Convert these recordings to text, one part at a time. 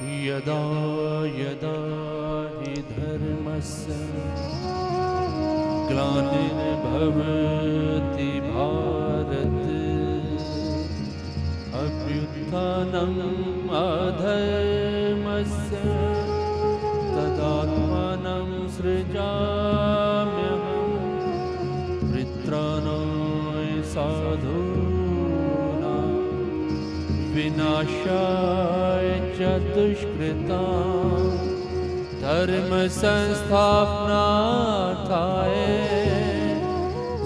यदा यदा हि धर्मस्य ग्लानिर्भवति भारत अभ्युत्थानम् अधर्मस्य तदात्मानं सृजाम्यहं परित्राणाय साधूनां विनाशाय च दुष्कृतां धर्म संस्थापनार्थाय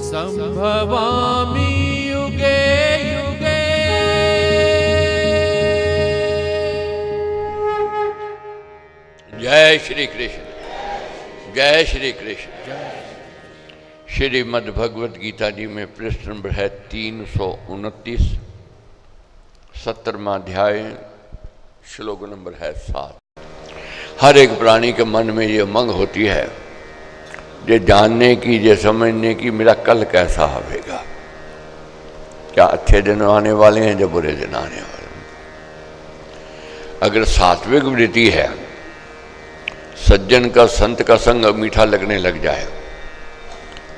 संभवामि युगे युगे। जय श्री कृष्ण, जय श्री कृष्ण। श्रीमद् भगवद गीता जी में प्रश्न नंबर है 329, 17वां अध्याय, श्लोक नंबर है 7। हर एक प्राणी के मन में ये उमंग होती है ये जानने की, ये समझने की मेरा कल कैसा होगा, क्या अच्छे दिन आने वाले हैं या बुरे दिन आने वाले हैं। अगर सात्विक वृत्ति है, सज्जन का संत का संग मीठा लगने लग जाए,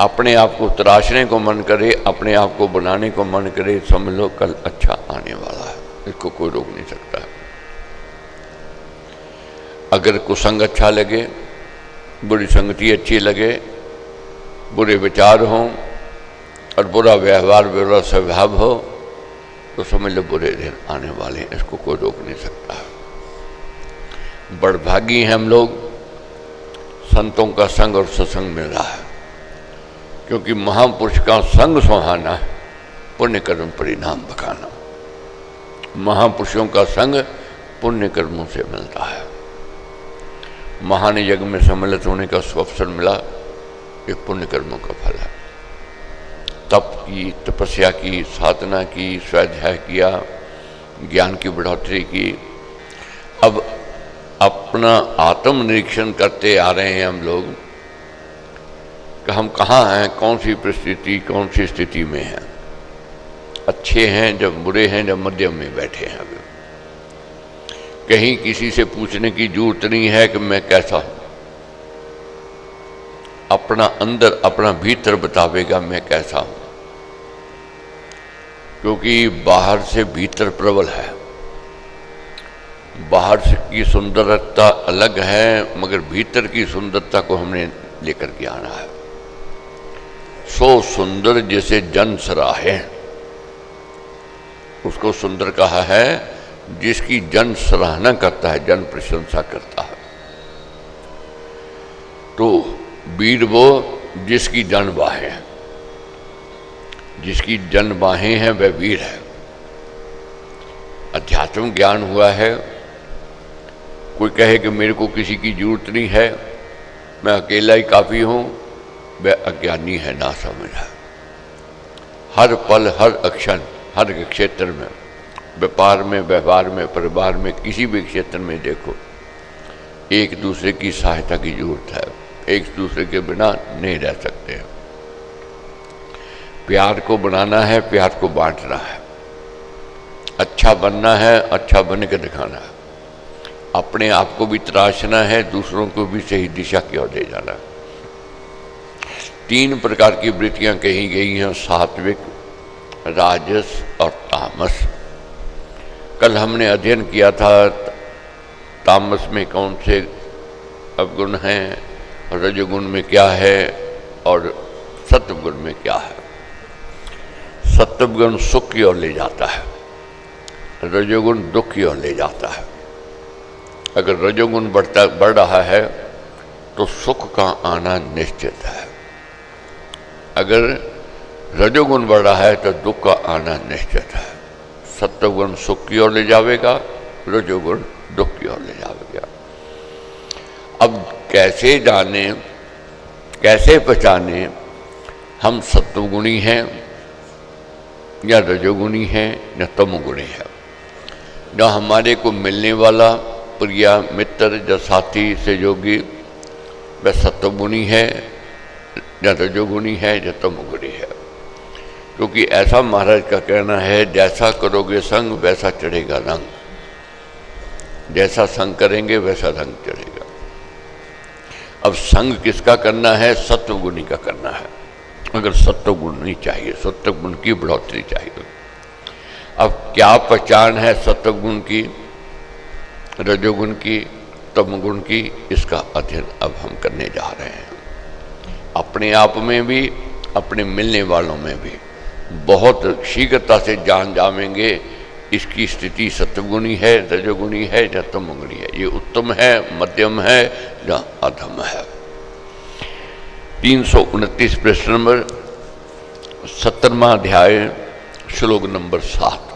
अपने आप को तराशने को मन करे, अपने आप को बनाने को मन करे, समझ लो कल अच्छा आने वाला है, इसको कोई रोक नहीं सकता है। अगर कुसंग अच्छा लगे, बुरी संगति अच्छी लगे, बुरे विचार हों और बुरा व्यवहार बुरा स्वभाव हो, तो समझ लो बुरे दिन आने वाले हैं, इसको कोई रोक नहीं सकता है। बड़भागी हैं हम लोग, संतों का संग और सत्संग मिल रहा है, क्योंकि महापुरुष का संग सुहाना है, पुण्य कर्म परिणाम बखाना। महापुरुषों का संग पुण्य कर्मों से मिलता है। महान यज्ञ में सम्मिलित होने का अवसर मिला, एक पुण्य कर्मों का फल है। तप की, तपस्या की, साधना की, स्वाध्याय किया, ज्ञान की बढ़ोतरी की। अब अपना आत्म निरीक्षण करते आ रहे हैं हम लोग कि हम कहाँ हैं, कौन सी परिस्थिति, कौन सी स्थिति में हैं, अच्छे हैं जब बुरे हैं, जब मध्यम में बैठे हैं। अभी कहीं किसी से पूछने की जरूरत नहीं है कि मैं कैसा हूं, अपना अंदर अपना भीतर बतावेगा मैं कैसा हूं, क्योंकि बाहर से भीतर प्रबल है। बाहर की सुंदरता अलग है, मगर भीतर की सुंदरता को हमने लेकर के आना है। सो सुंदर जैसे जन सराहे, उसको सुंदर कहा है जिसकी जन सराहना करता है, जन प्रशंसा करता है। तो वीर वो जिसकी जन बाहें, जिसकी जन बाहें हैं वह वीर है। अध्यात्म ज्ञान हुआ है। कोई कहे कि मेरे को किसी की जरूरत नहीं है, मैं अकेला ही काफ़ी हूँ, वह अज्ञानी है, ना समझ है। हर पल, हर अक्षण, हर क्षेत्र में, व्यापार में, व्यवहार में, परिवार में, किसी भी क्षेत्र में देखो, एक दूसरे की सहायता की जरूरत है। एक दूसरे के बिना नहीं रह सकते हैं। प्यार को बनाना है, प्यार को बांटना है, अच्छा बनना है, अच्छा बन के दिखाना है, अपने आप को भी तराशना है, दूसरों को भी सही दिशा की ओर ले जाना है। 3 प्रकार की वृत्तियां कही गई हैं, सात्विक, राजस और तामस। कल हमने अध्ययन किया था तामस में कौन से अवगुण हैं, रजोगुण में क्या है और सत्वगुण में क्या है। सत्वगुण सुख की ओर ले जाता है, रजोगुण दुख की ओर ले जाता है। अगर रजोगुण बढ़ रहा है तो सुख का आना निश्चित है, अगर रजोगुण बढ़ रहा है तो दुख का आना निश्चित है। सत्वगुण सुख की ओर ले जाएगा, रजोगुण दुख की ओर ले जाएगा। अब कैसे जाने, कैसे पहचाने हम सत्वगुणी हैं या रजोगुणी हैं या तमोगुणी हैं। न हमारे को मिलने वाला प्रिया मित्र या साथी सहयोगी वह सत्वगुणी है या रजोगुणी है या तमोगुणी है। क्योंकि ऐसा महाराज का कहना है, जैसा करोगे संग वैसा चढ़ेगा रंग। जैसा संग करेंगे वैसा रंग चढ़ेगा। अब संग किसका करना है? सत्वगुणी का करना है। अगर सत्वगुण नहीं चाहिए, सत्वगुण की बढ़ोतरी चाहिए। अब क्या पहचान है सत्वगुण की, रजोगुण की, तमगुण की? इसका अध्ययन अब हम करने जा रहे हैं। अपने आप में भी, अपने मिलने वालों में भी बहुत शीघ्रता से जान जामेंगे इसकी स्थिति सत्वगुणी है, रजोगुणी है या तमगुणी है, ये उत्तम है, मध्यम है या अधम है। 329 प्रश्न नंबर 17वां अध्याय श्लोक नंबर 7।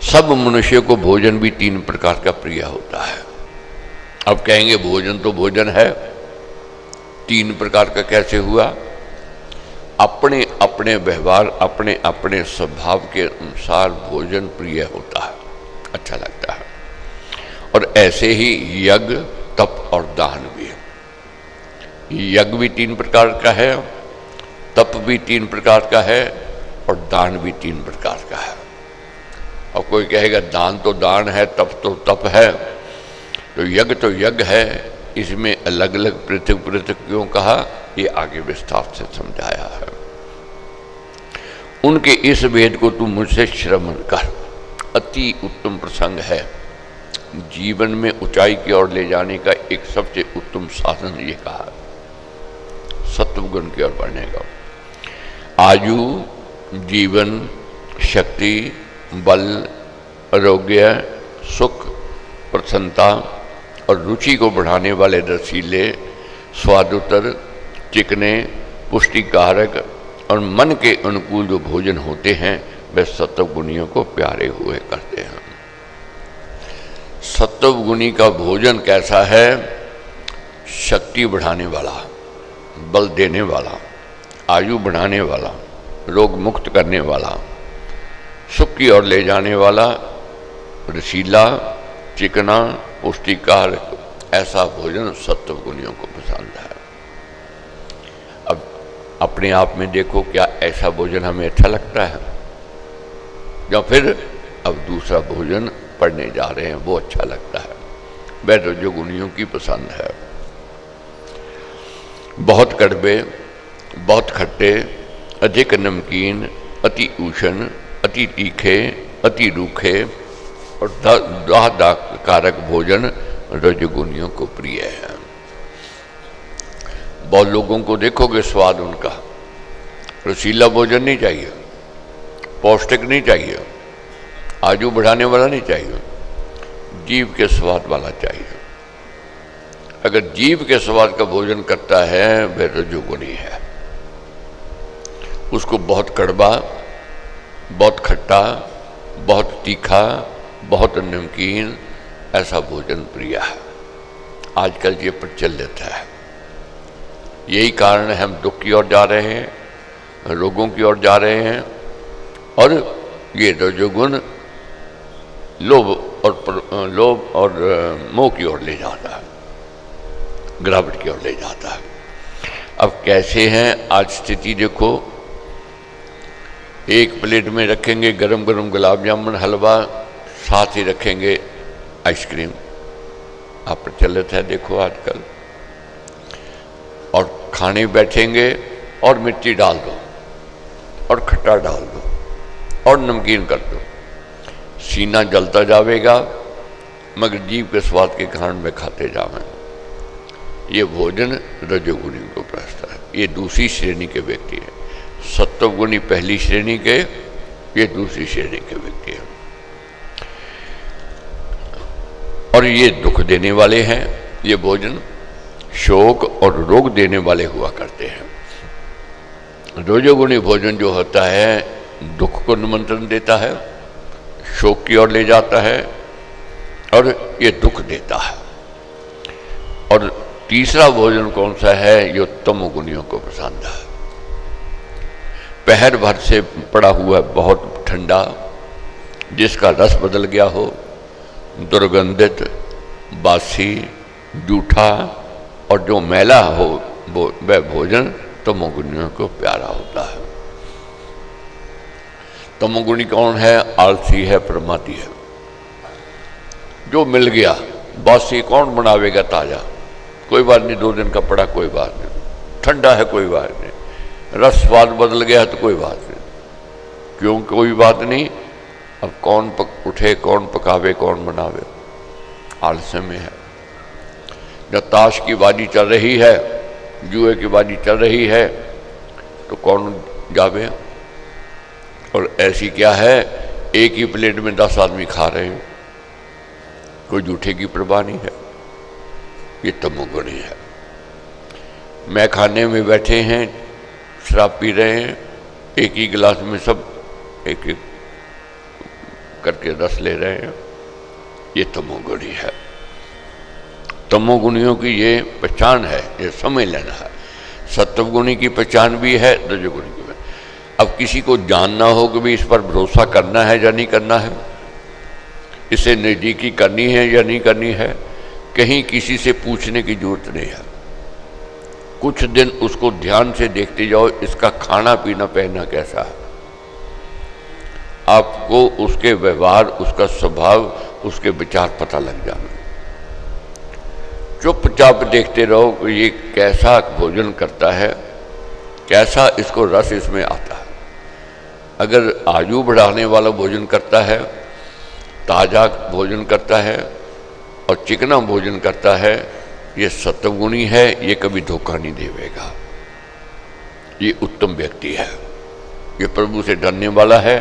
सब मनुष्य को भोजन भी 3 प्रकार का प्रिय होता है। अब कहेंगे भोजन तो भोजन है, 3 प्रकार का कैसे हुआ? अपने अपने व्यवहार, अपने अपने स्वभाव के अनुसार भोजन प्रिय होता है, अच्छा लगता है। और ऐसे ही यज्ञ, तप और दान भी है। यज्ञ भी 3 प्रकार का है, तप भी 3 प्रकार का है और दान भी 3 प्रकार का है। और कोई कहेगा दान तो दान है, तप तो तप है, तो यज्ञ है, इसमें अलग अलग पृथक पृथक क्यों कहा, ये आगे विस्तार से समझाया है। उनके इस भेद को तू मुझसे श्रवण कर। अति उत्तम प्रसंग है, जीवन में ऊंचाई की ओर ले जाने का एक सबसे उत्तम साधन ये कहा, सत्वगुण की ओर बढ़ने का। आयु, जीवन, शक्ति, बल, आरोग्य, सुख, प्रसन्नता और रुचि को बढ़ाने वाले रसीले, स्वादुतर, चिकने, पुष्टिकारक और मन के अनुकूल जो भोजन होते हैं वे सत्वगुणियों को प्यारे हुए करते हैं। सत्वगुणी का भोजन कैसा है? शक्ति बढ़ाने वाला, बल देने वाला, आयु बढ़ाने वाला, रोग मुक्त करने वाला, सुख की ओर ले जाने वाला, रसीला, चिकना, पुष्टिकारक, ऐसा भोजन सत्वगुणियों को पसंद है। अब अपने आप में देखो, क्या ऐसा भोजन हमें अच्छा लगता है? या फिर अब दूसरा भोजन पढ़ने जा रहे हैं वो अच्छा लगता है, वह रजोगुणियों की पसंद है। बहुत कड़वे, बहुत खट्टे, अधिक नमकीन, अति उष्ण, अति तीखे, अति रूखे और दाहदाहकारक भोजन रजोगुणियों को प्रिय है। बहुत लोगों को देखोगे स्वाद उनका रसीला भोजन नहीं चाहिए, पौष्टिक नहीं चाहिए, आयु बढ़ाने वाला नहीं चाहिए, जीव के स्वाद वाला चाहिए। अगर जीव के स्वाद का भोजन करता है वह रजोगुणी है। उसको बहुत कड़वा, बहुत खट्टा, बहुत तीखा, बहुत नमकीन ऐसा भोजन प्रिय है। आजकल ये प्रचलित है। यही कारण है हम दुख की ओर जा रहे हैं, रोगों की ओर जा रहे हैं और ये रजोगुण लोभ और मोह की ओर ले जाता है, गिरावट की ओर ले जाता है। अब कैसे हैं आज स्थिति देखो, एक प्लेट में रखेंगे गरम गरम गुलाब जामुन, हलवा, साथ ही रखेंगे आइसक्रीम। आप प्रचलित है देखो आजकल। और खाने बैठेंगे और मिर्ची डाल दो और खट्टा डाल दो और नमकीन कर दो, सीना जलता जाएगा मगर जीव के स्वाद के कारण में खाते जावें। ये भोजन रजोगुणी को प्रस्त है। ये दूसरी श्रेणी के व्यक्ति है। सत्वगुणी पहली श्रेणी के, ये दूसरी श्रेणी के व्यक्ति है। और ये दुख देने वाले हैं। ये भोजन शोक और रोग देने वाले हुआ करते हैं। रजोगुणी भोजन जो होता है दुख को निमंत्रण देता है, शोक की ओर ले जाता है और ये दुख देता है। और तीसरा भोजन कौन सा है? ये तमोगुणियों को पसंद है। पहर भर से पड़ा हुआ बहुत ठंडा, जिसका रस बदल गया हो, दुर्गंधित, बासी, जूठा और जो मैला हो वह भोजन तमोगुणियों को प्यारा होता है। तमोगुणी कौन है? आलसी है, प्रमादी है। जो मिल गया बासी कौन बनावेगा ताज़ा, कोई बात नहीं, 2 दिन का पड़ा कोई बात नहीं, ठंडा है कोई बात नहीं, रस स्वाद बदल गया तो कोई बात नहीं, क्यों कोई बात नहीं। अब कौन उठे, कौन पकावे, कौन बनावे, आलस्य में है। जब ताश की बाजी चल रही है, जुए की बाजी चल रही है, तो कौन जावे। और ऐसी क्या है, एक ही प्लेट में 10 आदमी खा रहे हैं, कोई जूठे की परवाह नहीं है। ये तमोगुणी है। मैं खाने में बैठे हैं, शराब पी रहे हैं, एक ही गिलास में सब एक एक करके रस ले रहे हैं, ये तमोगुणी है। तमोगुणियों की ये पहचान है, ये समझ लेना है। सत्वगुणी की पहचान भी है, रजोगुणी की। अब किसी को जानना हो कि भी इस पर भरोसा करना है या नहीं करना है, इसे नज़दीकी करनी है या नहीं करनी है, कहीं किसी से पूछने की जरूरत नहीं है। कुछ दिन उसको ध्यान से देखते जाओ, इसका खाना पीना पहनना कैसा है, आपको उसके व्यवहार, उसका स्वभाव, उसके विचार पता लग जाना। चुपचाप देखते रहो कि ये कैसा भोजन करता है, कैसा इसको रस इसमें आता है। अगर आयु बढ़ाने वाला भोजन करता है, ताज़ा भोजन करता है और चिकना भोजन करता है, ये सत्वगुणी है, ये कभी धोखा नहीं देवेगा, ये उत्तम व्यक्ति है, ये प्रभु से डरने वाला है,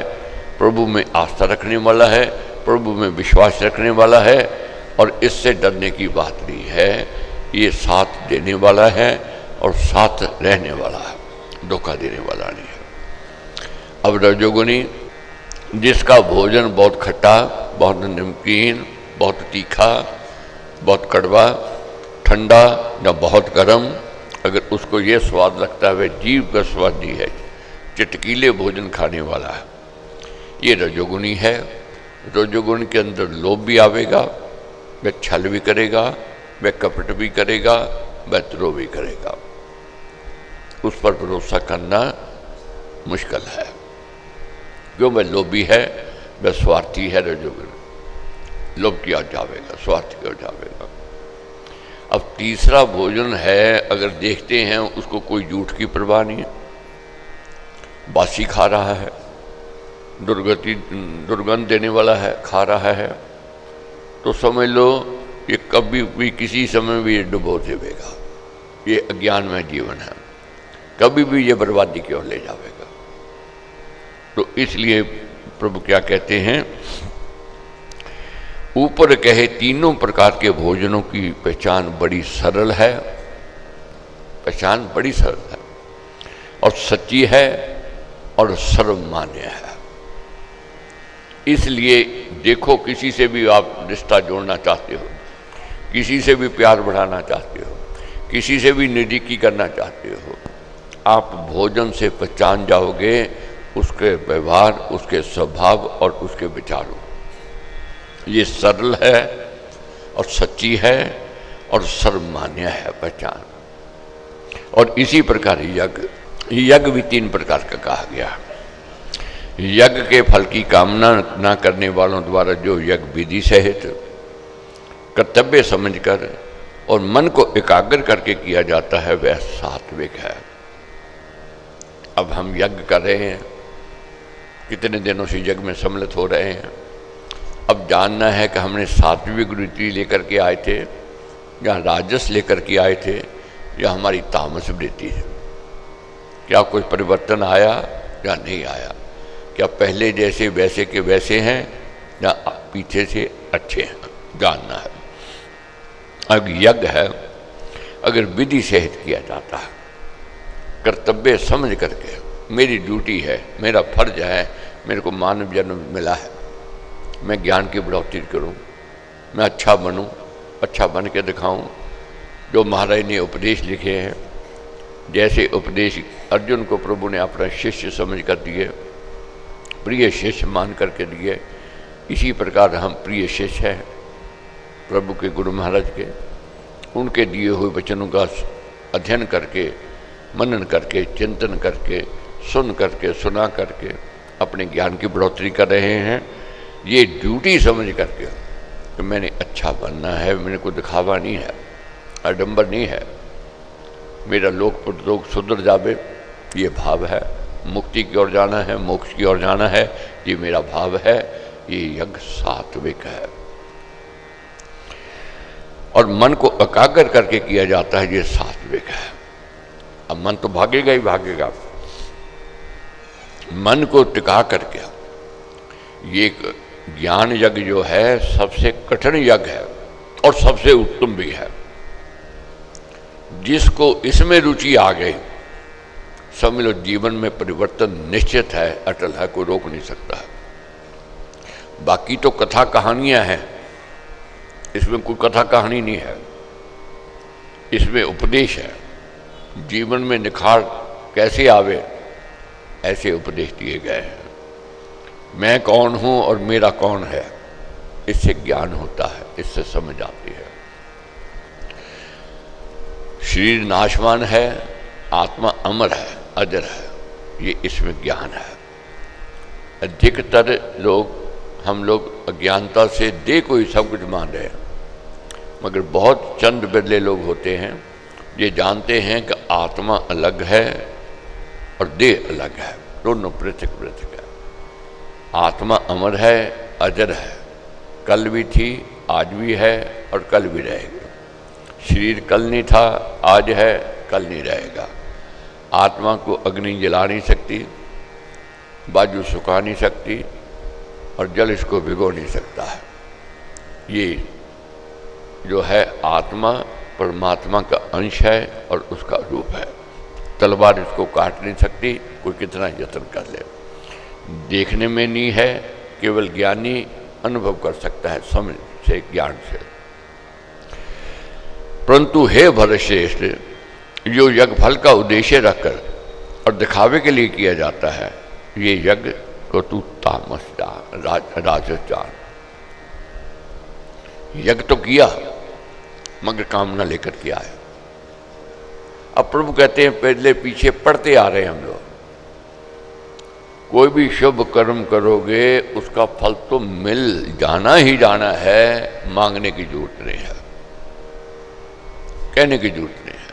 प्रभु में आस्था रखने वाला है, प्रभु में विश्वास रखने वाला है, और इससे डरने की बात नहीं है। ये साथ देने वाला है और साथ रहने वाला है, धोखा देने वाला नहीं है। अब रजोगुणी, जिसका भोजन बहुत खट्टा, बहुत नमकीन, बहुत तीखा, बहुत कड़वा, ठंडा या बहुत गर्म, अगर उसको ये स्वाद लगता है, वह जीव का स्वाद नहीं है, चटकीले भोजन खाने वाला है, ये रजोगुणी है। रजोगुण के अंदर लोभ भी आवेगा, वह छल भी करेगा, वह कपट भी करेगा, वह द्रोह भी करेगा। उस पर भरोसा करना मुश्किल है, क्यों वह लोभी है, वह स्वार्थी है। रजोगुण लोभ किया जावेगा, स्वार्थ किया जावेगा। अब तीसरा भोजन है, अगर देखते हैं उसको कोई झूठ की परवाह नहीं है, बासी खा रहा है, दुर्गंध देने वाला है, खा रहा है, तो समझ लो ये कभी भी किसी समय भी ये डुबो देवेगा, ये अज्ञान में जीवन है, कभी भी ये बर्बादी की ओर ले जाएगा। तो इसलिए प्रभु क्या कहते हैं, ऊपर कहे तीनों प्रकार के भोजनों की पहचान बड़ी सरल है, पहचान बड़ी सरल है और सच्ची है और सर्वमान्य है। इसलिए देखो, किसी से भी आप रिश्ता जोड़ना चाहते हो, किसी से भी प्यार बढ़ाना चाहते हो, किसी से भी नज़दीकी करना चाहते हो, आप भोजन से पहचान जाओगे उसके व्यवहार, उसके स्वभाव और उसके विचारों। ये सरल है और सच्ची है और सर्वमान्य है पहचान। और इसी प्रकार यज्ञ भी 3 प्रकार का कहा गया। यज्ञ के फल की कामना न करने वालों द्वारा जो यज्ञ विधि सहित कर्तव्य समझकर और मन को एकाग्र करके किया जाता है, वह सात्विक है। अब हम यज्ञ कर रहे हैं, कितने दिनों से यज्ञ में सम्मिलित हो रहे हैं। अब जानना है कि हमने सात्विक वृत्ति लेकर के आए थे या राजस लेकर के आए थे या हमारी तामस वृत्ति है। क्या कोई परिवर्तन आया या नहीं आया, क्या पहले जैसे वैसे के वैसे हैं या पीछे से अच्छे हैं, जानना है। अब यज्ञ है, अगर विधि सहित किया जाता है, कर्तव्य समझ करके, मेरी ड्यूटी है, मेरा फर्ज है, मेरे को मानव जन्म मिला है, मैं ज्ञान की बढ़ोतरी करूं, मैं अच्छा बनूं, अच्छा बन के दिखाऊं। जो महाराज ने उपदेश लिखे हैं, जैसे उपदेश अर्जुन को प्रभु ने अपना शिष्य समझ कर दिए, प्रिय शिष्य मान करके दिए, इसी प्रकार हम प्रिय शिष्य हैं प्रभु के, गुरु महाराज के। उनके दिए हुए वचनों का अध्ययन करके, मनन करके, चिंतन करके, सुन करके, सुना करके अपने ज्ञान की बढ़ोतरी कर रहे हैं। ये ड्यूटी समझ करके, कि मैंने अच्छा बनना है, मेरे को दिखावा नहीं है, आडंबर नहीं है, मेरा लोक परलोक सुधर जावे, ये भाव है। मुक्ति की ओर जाना है, मोक्ष की ओर जाना है, ये मेरा भाव है। ये यज्ञ सात्विक है और मन को एकाग्र करके किया जाता है, ये सात्विक है। अब मन तो भागेगा ही भागेगा, मन को टिका करके ये ज्ञान यज्ञ जो है सबसे कठिन यज्ञ है और सबसे उत्तम भी है। जिसको इसमें रुचि आ गई, समझ लो जीवन में परिवर्तन निश्चित है, अटल है, कोई रोक नहीं सकता है। बाकी तो कथा कहानियां हैं, इसमें कोई कथा कहानी नहीं है, इसमें उपदेश है। जीवन में निखार कैसे आवे, ऐसे उपदेश दिए गए हैं। मैं कौन हूं और मेरा कौन है, इससे ज्ञान होता है, इससे समझ आती है। शरीर नाशवान है, आत्मा अमर है, अजर है, ये इसमें ज्ञान है। अधिकतर लोग, हम लोग अज्ञानता से देह को ही सब कुछ मान रहे हैं, मगर बहुत चंद बिरले लोग होते हैं ये जानते हैं कि आत्मा अलग है और देह अलग है, दोनों पृथक पृथक है। आत्मा अमर है, अजर है, कल भी थी, आज भी है और कल भी रहेगी। शरीर कल नहीं था, आज है, कल नहीं रहेगा। आत्मा को अग्नि जला नहीं सकती, बाजू सुखा नहीं सकती और जल इसको भिगो नहीं सकता है। ये जो है आत्मा परमात्मा का अंश है और उसका रूप है। तलवार इसको काट नहीं सकती, कोई कितना यत्न कर ले। देखने में नहीं है, केवल ज्ञानी अनुभव कर सकता है, समझ से, ज्ञान से। परंतु हे भरतश्रेष्ठ, जो यज्ञ फल का उद्देश्य रखकर और दिखावे के लिए किया जाता है, ये यज्ञ को तू तामस जान, राजस जान। यज्ञ तो किया मगर कामना लेकर किया है। अब प्रभु कहते हैं पहले पीछे पढ़ते आ रहे हैं हम लोग, कोई भी शुभ कर्म करोगे उसका फल तो मिल जाना ही जाना है, मांगने की जरूरत नहीं है, कहने की जरूरत नहीं है।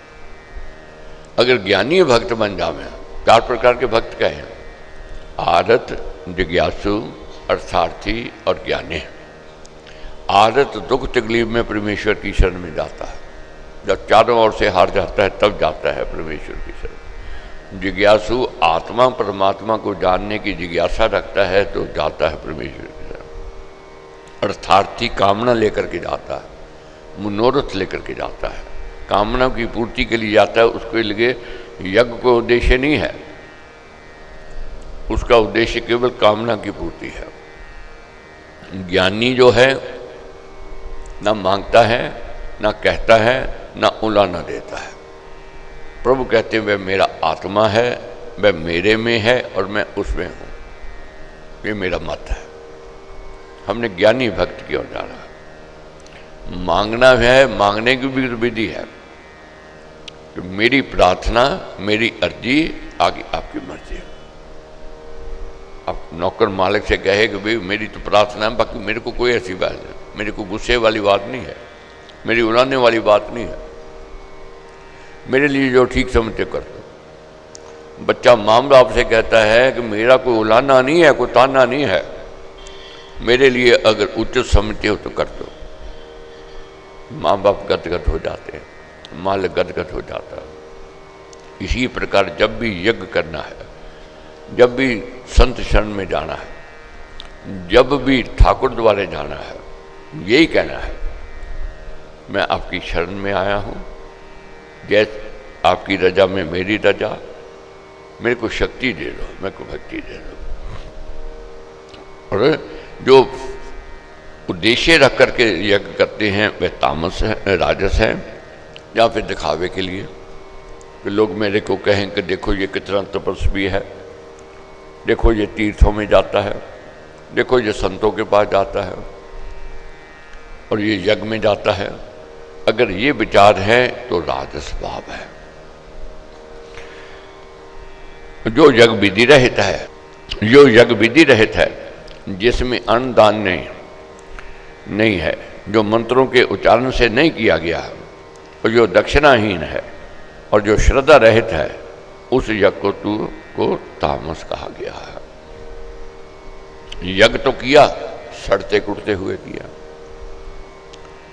अगर ज्ञानी भक्त बन जावे, 4 प्रकार के भक्त कहे, आरत, जिज्ञासु, अर्थार्थी और ज्ञानी। आरत दुख तकलीफ में परमेश्वर की शरण में जाता है, जब चारों ओर से हार जाता है तब जाता है परमेश्वर की शरण। जिज्ञासु आत्मा परमात्मा को जानने की जिज्ञासा रखता है तो जाता है परमेश्वर की शरण। अर्थार्थी कामना लेकर के जाता है, मनोरथ लेकर के जाता है, कामना की पूर्ति के लिए जाता है। उसके लिए यज्ञ को उद्देश्य नहीं है, उसका उद्देश्य केवल कामना की पूर्ति है। ज्ञानी जो है ना मांगता है, ना कहता है, ना उलाना देता है। प्रभु कहते हैं वह मेरा आत्मा है, वह मेरे में है और मैं उसमें हूँ, ये मेरा मत है। हमने ज्ञानी भक्त की ओर जाना। मांगना है, मांगने की भी विधि है कि मेरी प्रार्थना, मेरी अर्जी, आगे आपकी मर्जी। अब नौकर मालिक से कहे कि भाई मेरी तो प्रार्थना है, बाकी मेरे को कोई ऐसी बात नहीं, मेरे को गुस्से वाली बात नहीं है, मेरी उड़ाने वाली बात नहीं है, मेरे लिए जो ठीक समझते कर दो। बच्चा माँ बाप से कहता है कि मेरा कोई उलाना नहीं है, कोई ताना नहीं है, मेरे लिए अगर उचित समझते हो तो कर दो। माँ बाप गदगद हो जाते हैं, मालिक गदगद हो जाता है। इसी प्रकार जब भी यज्ञ करना है, जब भी संत शरण में जाना है, जब भी ठाकुर द्वारे जाना है, यही कहना है मैं आपकी शरण में आया हूँ, जैसे आपकी रजा में मेरी रजा, मेरे को शक्ति दे दो, मेरे को भक्ति दे दो। और जो उद्देश्य रख करके यज्ञ करते हैं वह तामस है, राजस है, या फिर दिखावे के लिए कि लोग मेरे को कहें कि देखो ये कितना तपस्वी है, देखो ये तीर्थों में जाता है, देखो ये संतों के पास जाता है और ये यज्ञ में जाता है। अगर ये विचार है तो राजस भाव है। जो यज्ञ विधि रहित है, जो यज्ञ विधि रहित है, जिसमें अन्नदान नहीं है, जो मंत्रों के उच्चारण से नहीं किया गया और जो दक्षिणाहीन है और जो श्रद्धा रहित है, उस यज्ञ को तामस कहा गया है। यज्ञ तो किया, सड़ते कुटते हुए किया,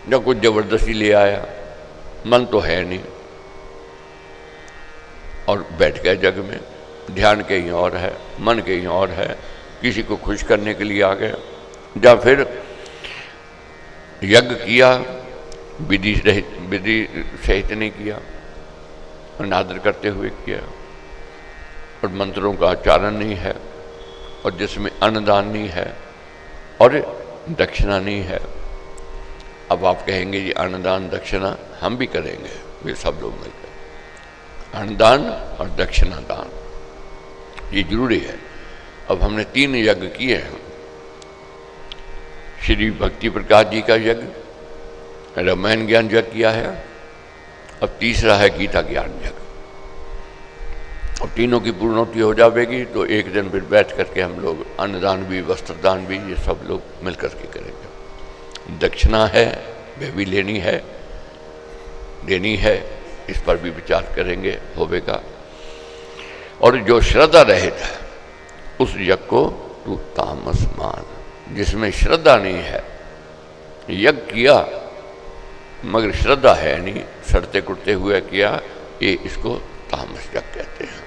न कुछ जबरदस्ती ले आया, मन तो है नहीं, और बैठ गए जग में, ध्यान कहीं और है, मन कहीं और है, किसी को खुश करने के लिए आ गए, या फिर यज्ञ किया विधि सहित नहीं किया, अनादर करते हुए किया, और मंत्रों का उच्चारण नहीं है, और जिसमें अन्नदान नहीं है और दक्षिणा नहीं है। अब आप कहेंगे जी अन्नदान दक्षिणा हम भी करेंगे, वे सब लोग मिलकर अन्नदान और दक्षिणा दान ये जरूरी है। अब हमने 3 यज्ञ किए हैं, श्री भक्ति प्रकाश जी का यज्ञ, रामायण ज्ञान यज्ञ किया है, अब तीसरा है गीता ज्ञान यज्ञ। और तीनों की पूर्णोति हो जाएगी तो एक दिन फिर बैठ करके हम लोग अन्नदान भी, वस्त्रदान भी, ये सब लोग मिल करके करेंगे। दक्षिणा है वह भी लेनी है, देनी है, इस पर भी विचार करेंगे, होवेगा। और जो श्रद्धा रहित है उस यज्ञ को तू तामस मान। जिसमें श्रद्धा नहीं है, यज्ञ किया मगर श्रद्धा है नहीं, सड़ते कुटते हुए किया, ये इसको तामस यज्ञ कहते हैं।